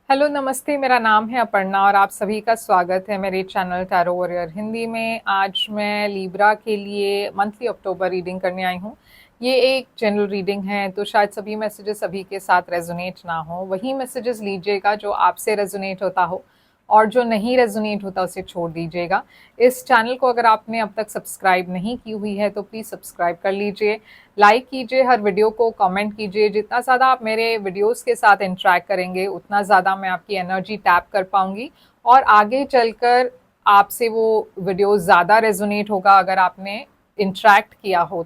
Hello नमस्ते, मेरा नाम है अपर्णा और आप सभी का स्वागत है मेरे चैनल टैरो वॉरियर हिंदी में। आज मैं लीब्रा के लिए मंथली अक्टूबर रीडिंग करने आई हूँ। ये एक जनरल रीडिंग है, तो शायद सभी मैसेजेस सभी के साथ रेजोनेट ना हो। वही मैसेजेस लीजिएगा जो आपसे रेजोनेट होता हो, और जो नहीं रेजोनेट होता उसे छोड़ दीजिएगा। इस चैनल को अगर आपने अब तक सब्सक्राइब नहीं की हुई है तो प्लीज़ सब्सक्राइब कर लीजिए, लाइक कीजिए हर वीडियो को, कमेंट कीजिए। जितना ज़्यादा आप मेरे वीडियोस के साथ इंटरेक्ट करेंगे उतना ज़्यादा मैं आपकी एनर्जी टैप कर पाऊंगी, और आगे चलकर आपसे वो वीडियोस ज़्यादा रेजोनेट होगा अगर आपने इंटरेक्ट किया हो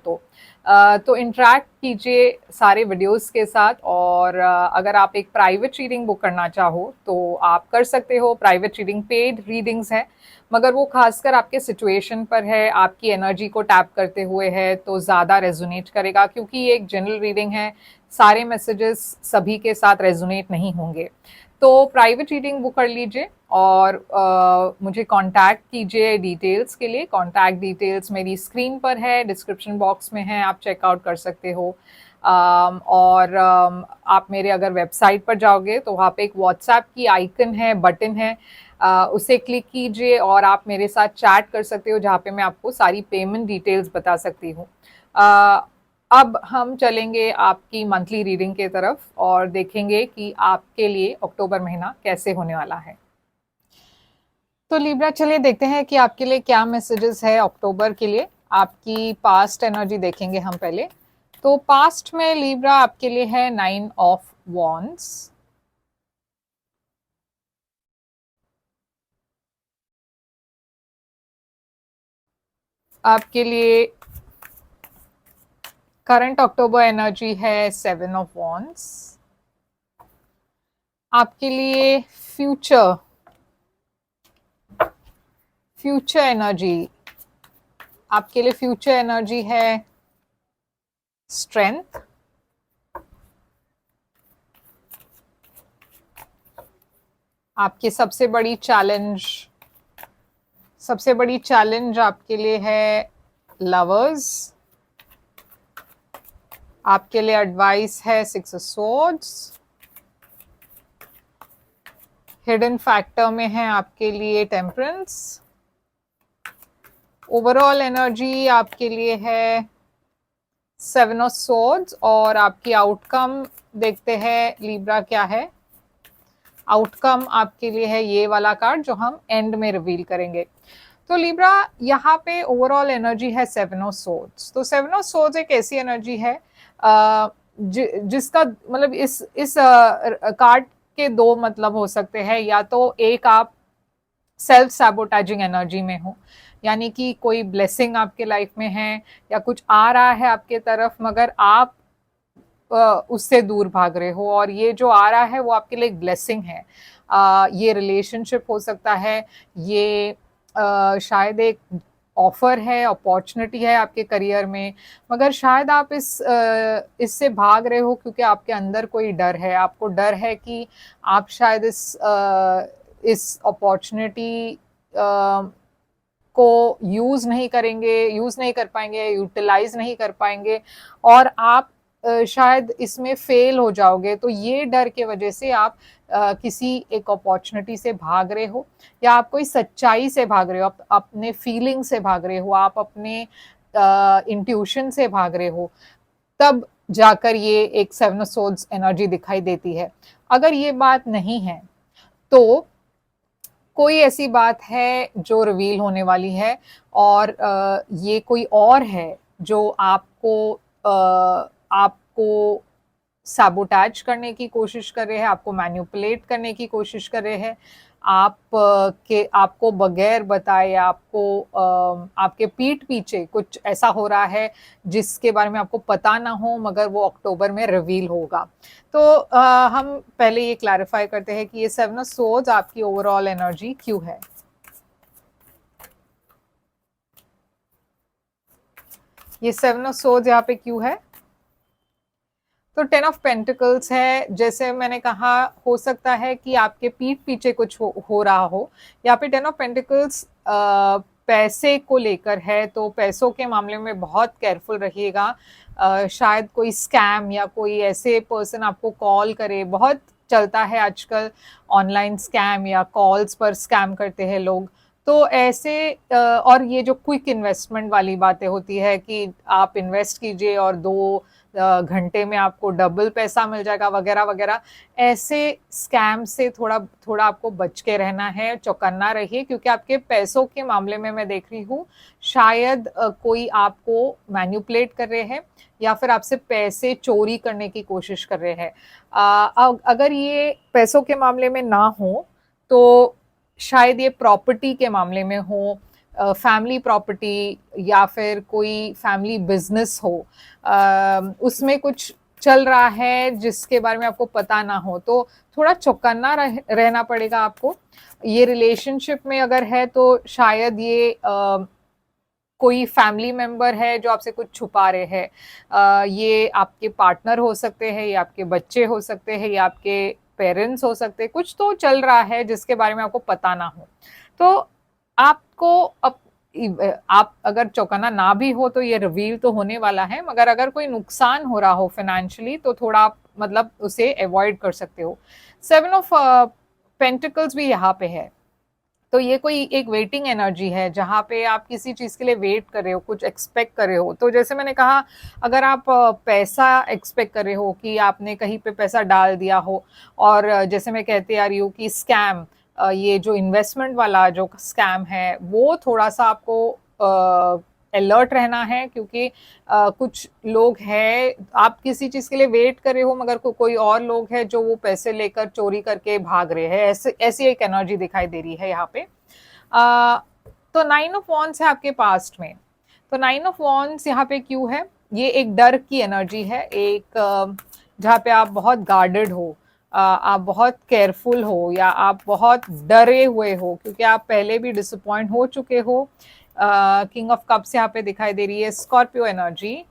तो इंटरेक्ट कीजिए सारे वीडियोस के साथ। और अगर आप एक प्राइवेट रीडिंग बुक करना चाहो तो आप कर सकते हो। प्राइवेट रीडिंग पेड रीडिंग्स है, मगर वो खासकर आपके सिचुएशन पर है, आपकी एनर्जी को टैप करते हुए है तो ज़्यादा रेजोनेट करेगा, क्योंकि ये एक जनरल रीडिंग है। सारे मैसेजेस सभी के साथ रेजोनेट नहीं होंगे। तो प्राइवेट रीडिंग बुक कर लीजिए और मुझे कांटेक्ट कीजिए डिटेल्स के लिए। कांटेक्ट डिटेल्स मेरी स्क्रीन पर है, डिस्क्रिप्शन बॉक्स में है, आप चेकआउट कर सकते हो। और आप मेरे अगर वेबसाइट पर जाओगे तो वहाँ पे एक व्हाट्सएप की आइकन है, बटन है, उसे क्लिक कीजिए और आप मेरे साथ चैट कर सकते हो, जहाँ पे मैं आपको सारी पेमेंट डिटेल्स बता सकती हूँ। अब हम चलेंगे आपकी मंथली रीडिंग के तरफ और देखेंगे कि आपके लिए अक्टूबर महीना कैसे होने वाला है। तो लिब्रा, चलिए देखते हैं कि आपके लिए क्या मैसेजेस है अक्टूबर के लिए। आपकी पास्ट एनर्जी देखेंगे हम पहले। तो पास्ट में लिब्रा आपके लिए है 9 ऑफ वॉन्ड्स। आपके लिए करंट अक्टूबर एनर्जी है 7 ऑफ वॉन्ड्स। आपके लिए फ्यूचर फ्यूचर एनर्जी आपके लिए फ्यूचर एनर्जी है स्ट्रेंथ। आपकी सबसे बड़ी चैलेंज आपके लिए है लवर्स। आपके लिए एडवाइस है 6 ऑफ सोर्ड्स। हिडन फैक्टर में है आपके लिए टेम्परेंस। ओवरऑल एनर्जी आपके लिए है 7 ऑफ सोर्ड्स। और आपकी आउटकम देखते हैं लिब्रा क्या है। आउटकम आपके लिए है ये वाला कार्ड जो हम एंड में रिवील करेंगे। तो लिब्रा, यहाँ पे ओवरऑल एनर्जी है 7 ऑफ सोर्ड्स। तो 7 ऑफ सोर्ड्स एक ऐसी एनर्जी है जिसका मतलब इस कार्ड के दो मतलब हो सकते हैं। या तो एक, आप सेल्फ सैबोटाइजिंग एनर्जी में हो, यानी कि कोई ब्लेसिंग आपके लाइफ में है या कुछ आ रहा है आपके तरफ, मगर आप उससे दूर भाग रहे हो, और ये जो आ रहा है वो आपके लिए एक ब्लेसिंग है। ये रिलेशनशिप हो सकता है, ये शायद एक ऑफर है, अपॉर्चुनिटी है आपके करियर में, मगर शायद आप इससे भाग रहे हो क्योंकि आपके अंदर कोई डर है। आपको डर है कि आप शायद इस अपॉर्चुनिटी को यूज नहीं कर पाएंगे, यूटिलाइज नहीं कर पाएंगे, और आप शायद इसमें फेल हो जाओगे। तो ये डर के वजह से आप किसी एक अपॉर्चुनिटी से भाग रहे हो, या आप कोई सच्चाई से भाग रहे हो, आप अपने फीलिंग से भाग रहे हो, आप अपने इंट्यूशन से भाग रहे हो। तब जाकर ये एक 7 ऑफ सोर्ड्स एनर्जी दिखाई देती है। अगर ये बात नहीं है तो कोई ऐसी बात है जो रिवील होने वाली है, और ये कोई और है जो आपको सैबोटैज करने की कोशिश कर रहे हैं, आपको मैनिपुलेट करने की कोशिश कर रहे हैं। आपको बगैर बताए, आपके पीठ पीछे कुछ ऐसा हो रहा है जिसके बारे में आपको पता ना हो, मगर वो अक्टूबर में रिवील होगा। तो हम पहले ये क्लैरिफाई करते हैं कि ये 7 ऑफ सोर्ड्स आपकी ओवरऑल एनर्जी क्यों है। ये 7 ऑफ सोर्ड्स यहाँ पे क्यों है? तो 10 ऑफ पेंटिकल्स है। जैसे मैंने कहा, हो सकता है कि आपके पीठ पीछे कुछ हो रहा हो। यहाँ पे 10 ऑफ पेंटिकल्स पैसे को लेकर है, तो पैसों के मामले में बहुत केयरफुल रहिएगा। शायद कोई स्कैम या कोई ऐसे पर्सन आपको कॉल करे, बहुत चलता है आजकल, ऑनलाइन स्कैम या कॉल्स पर स्कैम करते हैं लोग। तो ऐसे और ये जो क्विक इन्वेस्टमेंट वाली बातें होती है कि आप इन्वेस्ट कीजिए और 2 घंटे में आपको डबल पैसा मिल जाएगा वगैरह वगैरह, ऐसे स्कैम से थोड़ा थोड़ा आपको बच के रहना है, चौकन्ना रहिए, क्योंकि आपके पैसों के मामले में मैं देख रही हूँ शायद कोई आपको मैनिपुलेट कर रहे हैं या फिर आपसे पैसे चोरी करने की कोशिश कर रहे हैं। अगर ये पैसों के मामले में ना हो तो शायद ये प्रॉपर्टी के मामले में हो, फैमिली प्रॉपर्टी या फिर कोई फैमिली बिजनेस हो, उसमें कुछ चल रहा है जिसके बारे में आपको पता ना हो, तो थोड़ा चौकन्ना रहना पड़ेगा आपको। ये रिलेशनशिप में अगर है तो शायद ये कोई फैमिली मेंबर है जो आपसे कुछ छुपा रहे हैं। ये आपके पार्टनर हो सकते हैं, ये आपके बच्चे हो सकते हैं, ये आपके पेरेंट्स हो सकते हैं, कुछ तो चल रहा है जिसके बारे में आपको पता ना हो। तो आपको आप अगर चौकन्ना ना भी हो तो ये रिवील तो होने वाला है, मगर अगर कोई नुकसान हो रहा हो फाइनेंशियली तो थोड़ा आप मतलब उसे अवॉइड कर सकते हो। 7 ऑफ पेंटिकल्स भी यहाँ पे है, तो ये कोई एक वेटिंग एनर्जी है जहाँ पे आप किसी चीज़ के लिए वेट कर रहे हो, कुछ एक्सपेक्ट कर रहे हो। तो जैसे मैंने कहा, अगर आप पैसा एक्सपेक्ट कर रहे हो कि आपने कहीं पे पैसा डाल दिया हो, और जैसे मैं कहते आ रही हूँ कि स्कैम, ये जो इन्वेस्टमेंट वाला जो स्कैम है वो थोड़ा सा आपको अलर्ट रहना है, क्योंकि कुछ लोग हैं, आप किसी चीज़ के लिए वेट कर रहे हो मगर कोई और लोग है जो वो पैसे लेकर चोरी करके भाग रहे हैं, ऐसी एक एनर्जी दिखाई दे रही है यहाँ पे। तो 9 ऑफ वॉन्ड्स है आपके पास्ट में। तो 9 ऑफ वॉन्ड्स यहाँ पे क्यों है? ये एक डर की एनर्जी है, एक जहाँ पे आप बहुत गार्डेड हो, आप बहुत केयरफुल हो, या आप बहुत डरे हुए हो क्योंकि आप पहले भी डिसअपॉइंट हो चुके हो। किंग ऑफ कप्स यहाँ पे दिखाई दे रही है, स्कॉर्पियो एनर्जी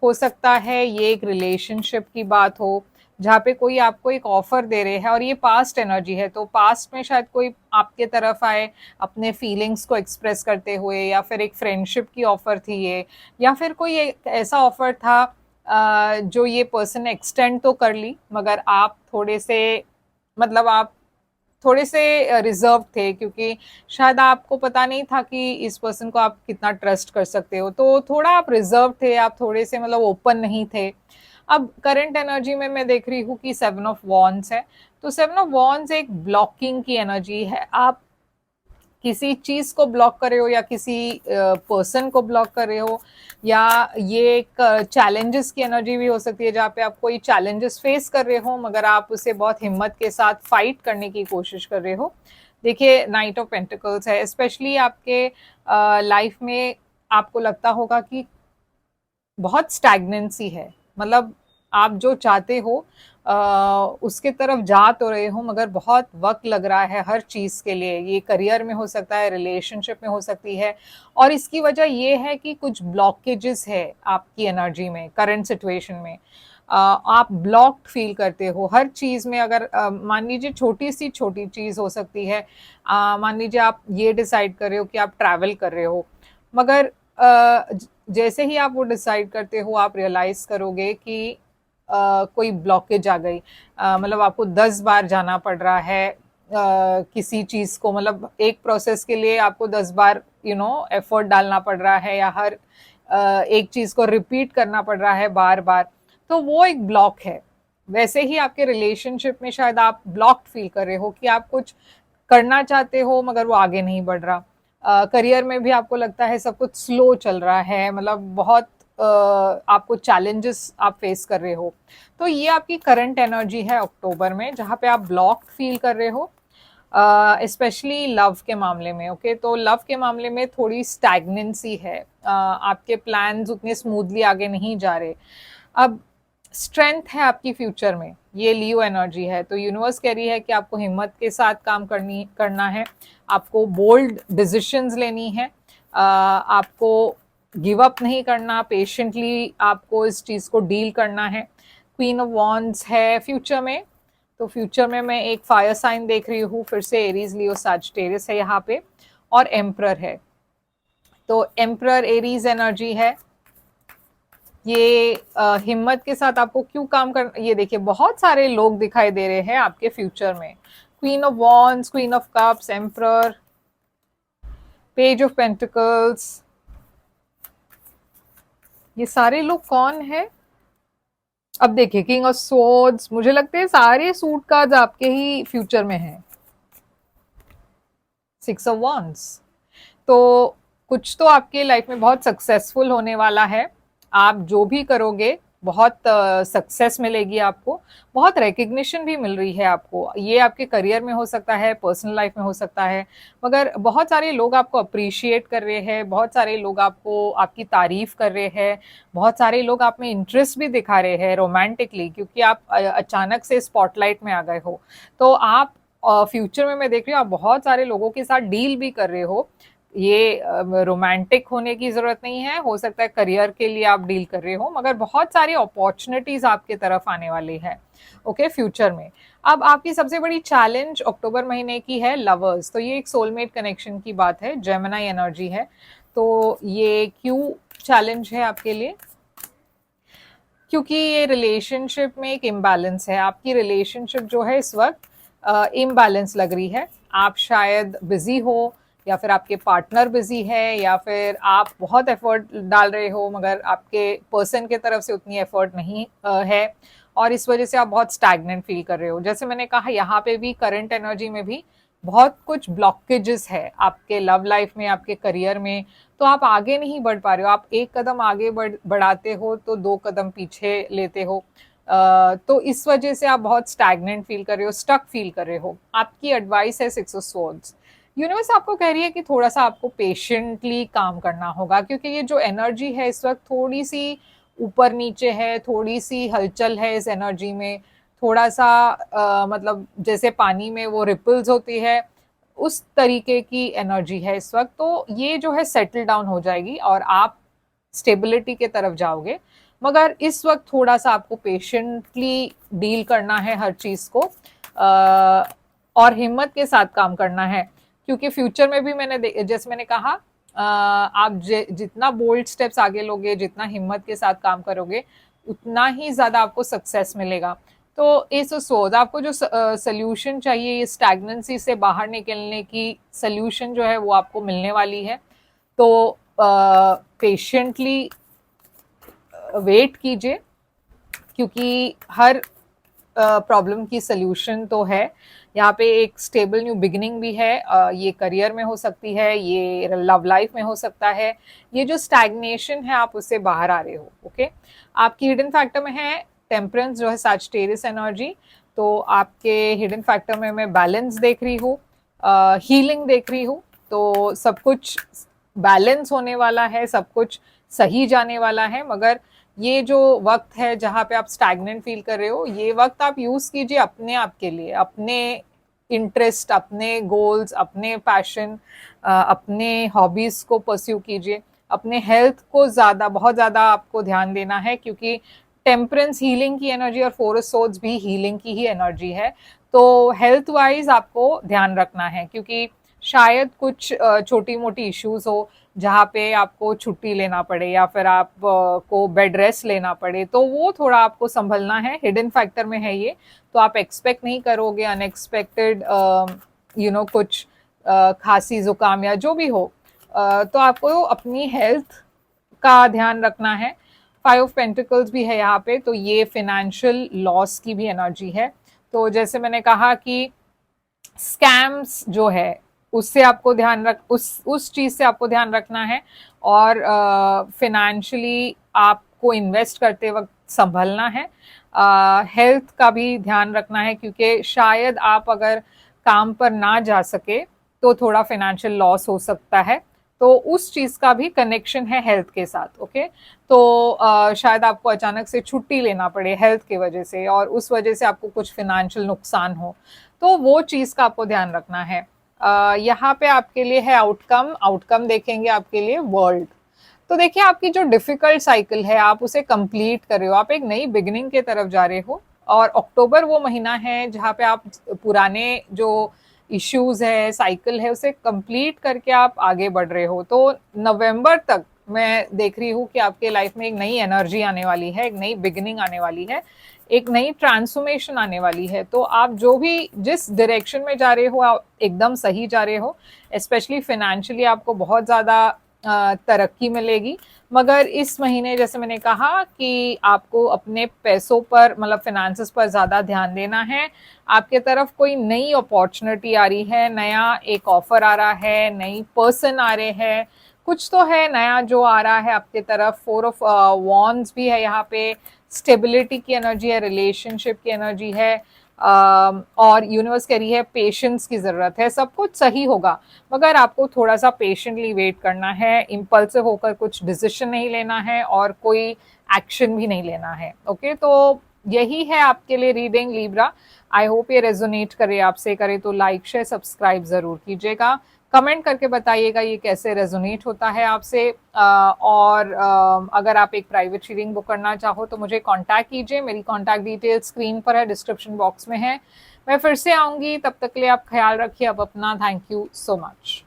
हो सकता है। ये एक रिलेशनशिप की बात हो जहाँ पे कोई आपको एक ऑफर दे रहे हैं, और ये पास्ट एनर्जी है, तो पास्ट में शायद कोई आपके तरफ आए अपने फीलिंग्स को एक्सप्रेस करते हुए, या फिर एक फ्रेंडशिप की ऑफर थी ये, या फिर कोई एक ऐसा ऑफर था जो ये पर्सन ने एक्सटेंड तो कर ली, मगर आप थोड़े से मतलब आप थोड़े से रिजर्व थे, क्योंकि शायद आपको पता नहीं था कि इस पर्सन को आप कितना ट्रस्ट कर सकते हो, तो थोड़ा आप रिजर्व थे, आप थोड़े से मतलब ओपन नहीं थे। अब करंट एनर्जी में मैं देख रही हूँ कि 7 ऑफ वॉन्ड्स है, तो 7 ऑफ वॉन्ड्स एक ब्लॉकिंग की एनर्जी है। आप किसी चीज को ब्लॉक कर रहे हो, या किसी पर्सन को ब्लॉक कर रहे हो, या ये एक चैलेंजेस की एनर्जी भी हो सकती है जहाँ पे आप कोई चैलेंजेस फेस कर रहे हो मगर आप उसे बहुत हिम्मत के साथ फाइट करने की कोशिश कर रहे हो। देखिए, नाइट ऑफ पेंटिकल्स है, स्पेशली आपके लाइफ में आपको लगता होगा कि बहुत स्टैग्नेंसी है, मतलब आप जो चाहते हो उसके तरफ जा तो रहे हो मगर बहुत वक्त लग रहा है हर चीज़ के लिए। ये करियर में हो सकता है, रिलेशनशिप में हो सकती है, और इसकी वजह ये है कि कुछ ब्लॉकेजेस है आपकी एनर्जी में, करंट सिचुएशन में। आप ब्लॉक्ड फील करते हो हर चीज़ में। अगर मान लीजिए छोटी सी छोटी चीज़ हो सकती है, मान लीजिए आप ये डिसाइड कर रहे हो कि आप ट्रैवल कर रहे हो, मगर जैसे ही आप वो डिसाइड करते हो आप रियलाइज़ करोगे कि कोई ब्लॉकेज आ गई, मतलब आपको 10 बार जाना पड़ रहा है किसी चीज़ को, मतलब एक प्रोसेस के लिए आपको 10 बार एफर्ट डालना पड़ रहा है, या हर एक चीज़ को रिपीट करना पड़ रहा है बार बार, तो वो एक ब्लॉक है। वैसे ही आपके रिलेशनशिप में शायद आप ब्लॉक्ड फील कर रहे हो कि आप कुछ करना चाहते हो मगर वो आगे नहीं बढ़ रहा। करियर में भी आपको लगता है सब कुछ स्लो चल रहा है, मतलब बहुत आपको चैलेंजेस आप फेस कर रहे हो। तो ये आपकी करंट एनर्जी है अक्टूबर में, जहाँ पे आप ब्लॉक फील कर रहे हो, स्पेशली लव के मामले में। ओके, तो लव के मामले में थोड़ी स्टैग्नेंसी है, आपके प्लान्स उतने स्मूथली आगे नहीं जा रहे। अब स्ट्रेंथ है आपकी फ्यूचर में, ये लियो एनर्जी है, तो यूनिवर्स कह रही है कि आपको हिम्मत के साथ काम करना है, आपको बोल्ड डिसीजंस लेनी है, आपको गिव अप नहीं करना, पेशेंटली आपको इस चीज़ को डील करना है। क्वीन ऑफ वॉन्ड्स है फ्यूचर में, तो फ्यूचर में मैं एक फायर साइन देख रही हूँ, फिर से एरीज, लियो, सैजिटेरियस है यहाँ पे, और एम्परर है। तो एम्परर एरीज एनर्जी है, ये हिम्मत के साथ आपको क्यों काम कर, ये देखिए बहुत सारे लोग दिखाई दे रहे हैं आपके फ्यूचर में। Queen of wands, queen of cups, emperor, page of pentacles, ये सारे लोग कौन है? अब देखिए किंग ऑफ स्वॉर्ड्स, मुझे लगता है सारे सूट कार्ड्स आपके ही फ्यूचर में हैं। सिक्स ऑफ वॉन्ड्स, तो कुछ तो आपके लाइफ में बहुत सक्सेसफुल होने वाला है। आप जो भी करोगे बहुत सक्सेस मिलेगी आपको, बहुत रिकग्निशन भी मिल रही है आपको। ये आपके करियर में हो सकता है, पर्सनल लाइफ में हो सकता है, मगर बहुत सारे लोग आपको अप्रिशिएट कर रहे हैं, बहुत सारे लोग आपको आपकी तारीफ कर रहे हैं, बहुत सारे लोग आप में इंटरेस्ट भी दिखा रहे हैं रोमांटिकली, क्योंकि आप अचानक से स्पॉटलाइट में आ गए हो। तो आप फ्यूचर में मैं देख रही हूँ आप बहुत सारे लोगों के साथ डील भी कर रहे हो। ये रोमांटिक होने की जरूरत नहीं है, हो सकता है करियर के लिए आप डील कर रहे हो, मगर बहुत सारी अपॉर्चुनिटीज आपके तरफ आने वाली है ओके फ्यूचर में। अब आपकी सबसे बड़ी चैलेंज अक्टूबर महीने की है लवर्स, तो ये एक सोलमेट कनेक्शन की बात है, जेमिनी एनर्जी है। तो ये क्यों चैलेंज है आपके लिए? क्योंकि ये रिलेशनशिप में एक इम्बैलेंस है, आपकी रिलेशनशिप जो है इस वक्त इम्बैलेंस लग रही है। आप शायद बिजी हो, या फिर आपके पार्टनर बिजी है, या फिर आप बहुत एफर्ट डाल रहे हो मगर आपके पर्सन के तरफ से उतनी एफर्ट नहीं है, और इस वजह से आप बहुत स्टैग्नेंट फील कर रहे हो। जैसे मैंने कहा यहाँ पे भी करंट एनर्जी में भी बहुत कुछ ब्लॉकेजेस है आपके लव लाइफ में, आपके करियर में, तो आप आगे नहीं बढ़ पा रहे हो। आप एक कदम आगे बढ़ाते हो तो दो कदम पीछे लेते हो। तो इस वजह से आप बहुत स्टैग्नेंट फील कर रहे हो, स्टक फील कर रहे हो। आपकी एडवाइस है सिक्स ऑफ स्वॉर्ड्स, यूनिवर्स आपको कह रही है कि थोड़ा सा आपको पेशेंटली काम करना होगा, क्योंकि ये जो एनर्जी है इस वक्त थोड़ी सी ऊपर नीचे है, थोड़ी सी हलचल है इस एनर्जी में, थोड़ा सा मतलब जैसे पानी में वो रिपल्स होती है उस तरीके की एनर्जी है इस वक्त। तो ये जो है सेटल डाउन हो जाएगी और आप स्टेबिलिटी के तरफ जाओगे, मगर इस वक्त थोड़ा सा आपको पेशेंटली डील करना है हर चीज को, और हिम्मत के साथ काम करना है, क्योंकि फ्यूचर में भी जैसे मैंने कहा आप जितना बोल्ड स्टेप्स आगे लोगे, जितना हिम्मत के साथ काम करोगे, उतना ही ज्यादा आपको सक्सेस मिलेगा। तो इस सोच आपको जो सोल्यूशन चाहिए, ये स्टैग्नेंसी से बाहर निकलने की सोल्यूशन जो है वो आपको मिलने वाली है। तो पेशेंटली वेट कीजिए, क्योंकि हर प्रॉब्लम की सोल्यूशन तो है। यहाँ पे एक स्टेबल न्यू बिगिनिंग भी है, ये करियर में हो सकती है, ये लव लाइफ में हो सकता है। ये जो स्टैग्नेशन है आप उससे बाहर आ रहे हो ओके। आपकी हिडन फैक्टर में है टेम्परेंस जो है सैजिटेरियस एनर्जी, तो आपके हिडन फैक्टर में मैं बैलेंस देख रही हूँ, हीलिंग देख रही हूँ। तो सब कुछ बैलेंस होने वाला है, सब कुछ सही जाने वाला है, मगर ये जो वक्त है जहाँ पे आप स्टैग्नेंट फील कर रहे हो, ये वक्त आप यूज कीजिए अपने आप के लिए, अपने इंटरेस्ट, अपने गोल्स, अपने पैशन, अपने हॉबीज को परस्यू कीजिए। अपने हेल्थ को बहुत ज्यादा आपको ध्यान देना है, क्योंकि टेम्परेंस हीलिंग की एनर्जी और फोर ऑफ सोर्ड्स भी हीलिंग की ही एनर्जी है। तो हेल्थ वाइज आपको ध्यान रखना है, क्योंकि शायद कुछ छोटी मोटी इश्यूज हो जहाँ पे आपको छुट्टी लेना पड़े, या फिर आप को बेड रेस्ट लेना पड़े, तो वो थोड़ा आपको संभलना है। हिडन फैक्टर में है ये, तो आप एक्सपेक्ट नहीं करोगे अनएक्सपेक्टेड कुछ खांसी जुकाम या जो भी हो। तो आपको अपनी हेल्थ का ध्यान रखना है। फाइव ऑफ पेंटिकल्स भी है यहाँ पे, तो ये फिनेंशियल लॉस की भी एनर्जी है। तो जैसे मैंने कहा कि स्कैम्स जो है उससे आपको ध्यान उस चीज से आपको ध्यान रखना है, और फिनेंशियली आपको इन्वेस्ट करते वक्त संभलना है। हेल्थ का भी ध्यान रखना है, क्योंकि शायद आप अगर काम पर ना जा सके तो थोड़ा फाइनेंशियल लॉस हो सकता है, तो उस चीज का भी कनेक्शन है हेल्थ के साथ ओके। तो शायद आपको अचानक से छुट्टी लेना पड़े हेल्थ की वजह से, और उस वजह से आपको कुछ फाइनेंशियल नुकसान हो, तो वो चीज का आपको ध्यान रखना है। यहाँ पे आपके लिए है आउटकम देखेंगे आपके लिए वर्ल्ड। तो देखिए आपकी जो डिफिकल्ट साइकिल है आप उसे कंप्लीट कर रहे हो, आप एक नई बिगिनिंग की तरफ जा रहे हो, और अक्टूबर वो महीना है जहाँ पे आप पुराने जो इश्यूज है, साइकिल है, उसे कंप्लीट करके आप आगे बढ़ रहे हो। तो नवंबर तक मैं देख रही हूँ कि आपके लाइफ में एक नई एनर्जी आने वाली है, एक नई बिगिनिंग आने वाली है, एक नई ट्रांसफॉर्मेशन आने वाली है। तो आप जो भी जिस डायरेक्शन में जा रहे हो आप एकदम सही जा रहे हो। स्पेशली फाइनेंशियली आपको बहुत ज़्यादा तरक्की मिलेगी। मगर इस महीने जैसे मैंने कहा कि आपको अपने पैसों पर मतलब फाइनेंसेस पर ज़्यादा ध्यान देना है। आपके तरफ कोई नई अपॉर्चुनिटी आ रही है, नया एक ऑफर आ रहा है, नई पर्सन आ रहे हैं, कुछ तो है नया जो आ रहा है आपके तरफ। 4 ऑफ वॉन्ड्स भी है यहाँ पे, स्टेबिलिटी की एनर्जी है, रिलेशनशिप की एनर्जी है। और यूनिवर्स कह रही है पेशेंस की ज़रूरत है, सब कुछ सही होगा मगर आपको थोड़ा सा पेशेंटली वेट करना है, इम्पल्सिव होकर कुछ डिसीजन नहीं लेना है और कोई एक्शन भी नहीं लेना है। ओके, तो यही है आपके लिए रीडिंग लिब्रा। आई होप ये रेजोनेट करे आपसे, करे तो लाइक शेयर सब्सक्राइब ज़रूर कीजिएगा। कमेंट करके बताइएगा ये कैसे रेजोनेट होता है आपसे। और अगर आप एक प्राइवेट रीडिंग बुक करना चाहो तो मुझे कांटेक्ट कीजिए। मेरी कांटेक्ट डिटेल स्क्रीन पर है, डिस्क्रिप्शन बॉक्स में है। मैं फिर से आऊँगी, तब तक के लिए आप ख्याल रखिए अब अपना। Thank you so much.